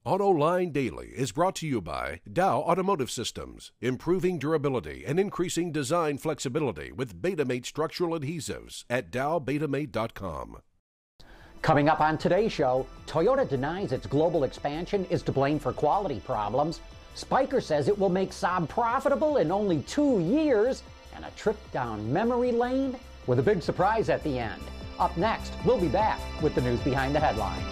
Autoline Daily is brought to you by Dow Automotive Systems, improving durability and increasing design flexibility with Betamate structural adhesives at dowbetamate.com. Coming up on today's show, Toyota denies its global expansion is to blame for quality problems. Spyker says it will make Saab profitable in only 2 years, and a trip down memory lane with a big surprise at the end. Up next, we'll be back with the news behind the headlines.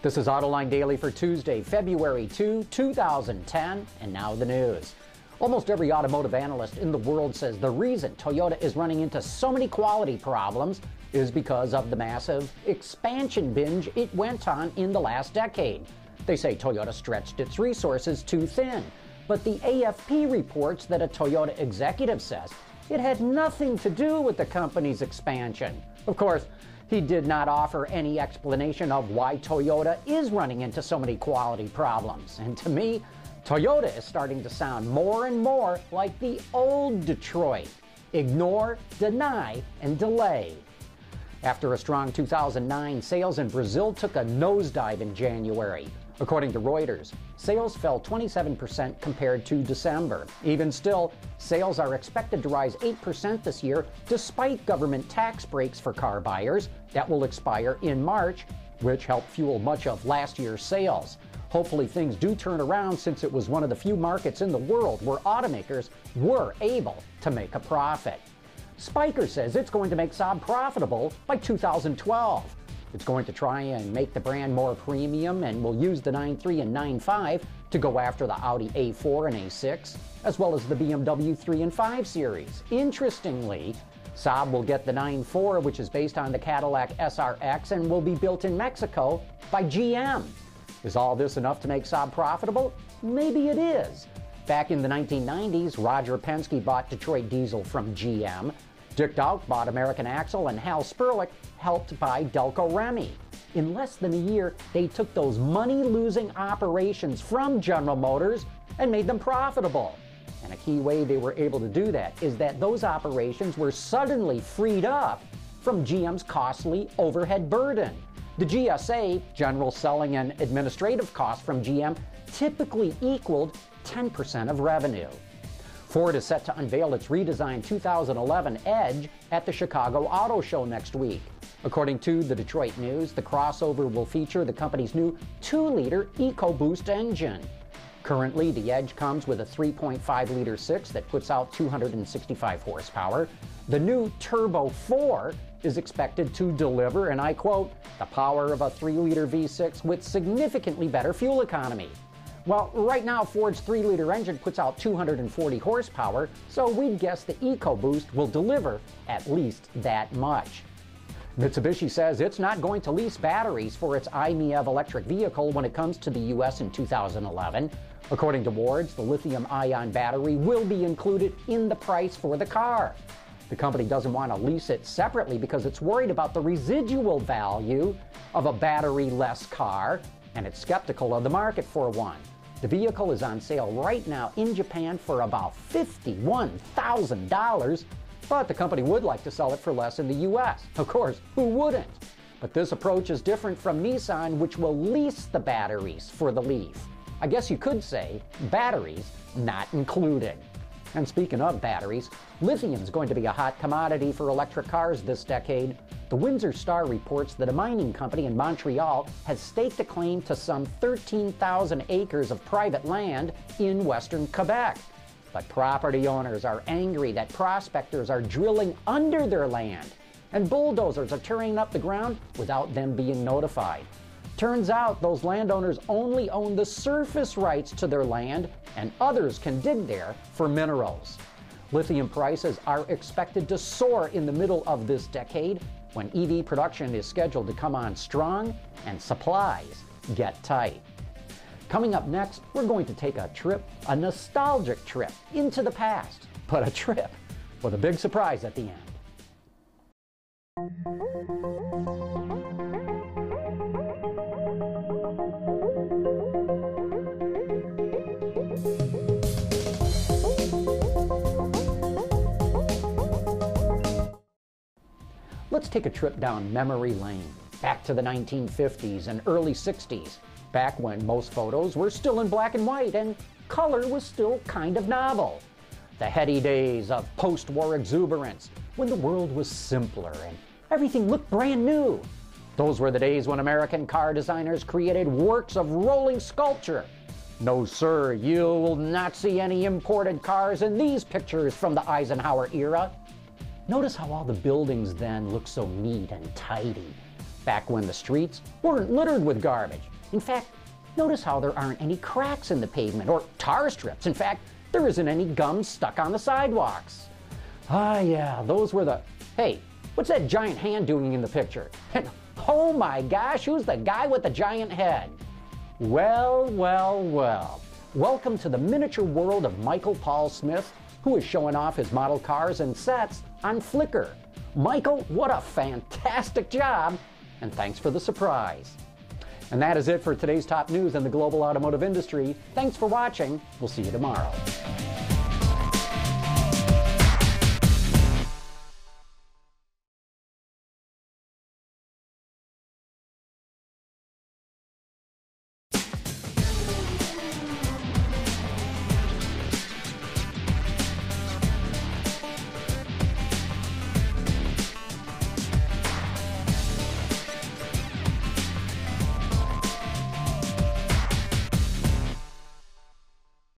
This is Autoline Daily for Tuesday, February 2, 2010, and now the news. Almost every automotive analyst in the world says the reason Toyota is running into so many quality problems is because of the massive expansion binge it went on in the last decade. They say Toyota stretched its resources too thin, but the AFP reports that a Toyota executive says it had nothing to do with the company's expansion. Of course, he did not offer any explanation of why Toyota is running into so many quality problems. And to me, Toyota is starting to sound more and more like the old Detroit. Ignore, deny, and delay. After a strong 2009, sales in Brazil took a nosedive in January. According to Reuters, sales fell 27% compared to December. Even still, sales are expected to rise 8% this year despite government tax breaks for car buyers that will expire in March, which helped fuel much of last year's sales. Hopefully things do turn around since it was one of the few markets in the world where automakers were able to make a profit. Spyker says it's going to make Saab profitable by 2012. It's going to try and make the brand more premium and will use the 9.3 and 9.5 to go after the Audi A4 and A6, as well as the BMW 3 and 5 series. Interestingly, Saab will get the 9.4, which is based on the Cadillac SRX and will be built in Mexico by GM. Is all this enough to make Saab profitable? Maybe it is. Back in the 1990s, Roger Penske bought Detroit Diesel from GM. Dick Dowd bought American Axle, and Hal Sperlich helped buy Delco Remy. In less than a year, they took those money-losing operations from General Motors and made them profitable. And a key way they were able to do that is that those operations were suddenly freed up from GM's costly overhead burden. The GSA, General Selling and Administrative Costs from GM, typically equaled 10% of revenue. Ford is set to unveil its redesigned 2011 Edge at the Chicago Auto Show next week. According to the Detroit News, the crossover will feature the company's new 2-liter EcoBoost engine. Currently, the Edge comes with a 3.5-liter 6 that puts out 265 horsepower. The new Turbo 4 is expected to deliver, and I quote, the power of a 3-liter V6 with significantly better fuel economy. Well, right now Ford's 3-liter engine puts out 240 horsepower, so we'd guess the EcoBoost will deliver at least that much. Mitsubishi says it's not going to lease batteries for its iMiev electric vehicle when it comes to the U.S. in 2011. According to Wards, the lithium-ion battery will be included in the price for the car. The company doesn't want to lease it separately because it's worried about the residual value of a battery-less car, and it's skeptical of the market for one. The vehicle is on sale right now in Japan for about $51,000, but the company would like to sell it for less in the U.S. Of course, who wouldn't? But this approach is different from Nissan, which will lease the batteries for the Leaf. I guess you could say batteries not included. And speaking of batteries, lithium is going to be a hot commodity for electric cars this decade. The Windsor Star reports that a mining company in Montreal has staked a claim to some 13,000 acres of private land in western Quebec. But property owners are angry that prospectors are drilling under their land, and bulldozers are tearing up the ground without them being notified. Turns out those landowners only own the surface rights to their land, and others can dig there for minerals. Lithium prices are expected to soar in the middle of this decade when EV production is scheduled to come on strong and supplies get tight. Coming up next, we're going to take a a nostalgic trip into the past, but a trip with a big surprise at the end. Let's take a trip down memory lane, back to the 1950s and early 60s, back when most photos were still in black and white and color was still kind of novel. The heady days of post-war exuberance, when the world was simpler and everything looked brand new. Those were the days when American car designers created works of rolling sculpture. No, sir, you will not see any imported cars in these pictures from the Eisenhower era. Notice how all the buildings then looked so neat and tidy, back when the streets weren't littered with garbage. In fact, notice how there aren't any cracks in the pavement or tar strips. In fact, there isn't any gum stuck on the sidewalks. Ah, yeah, those were the... Hey, what's that giant hand doing in the picture? And oh my gosh, who's the guy with the giant head? Well, well, well. Welcome to the miniature world of Michael Paul Smith, who is showing off his model cars and sets on Flickr. Michael, what a fantastic job, and thanks for the surprise. And that is it for today's top news in the global automotive industry. Thanks for watching. We'll see you tomorrow.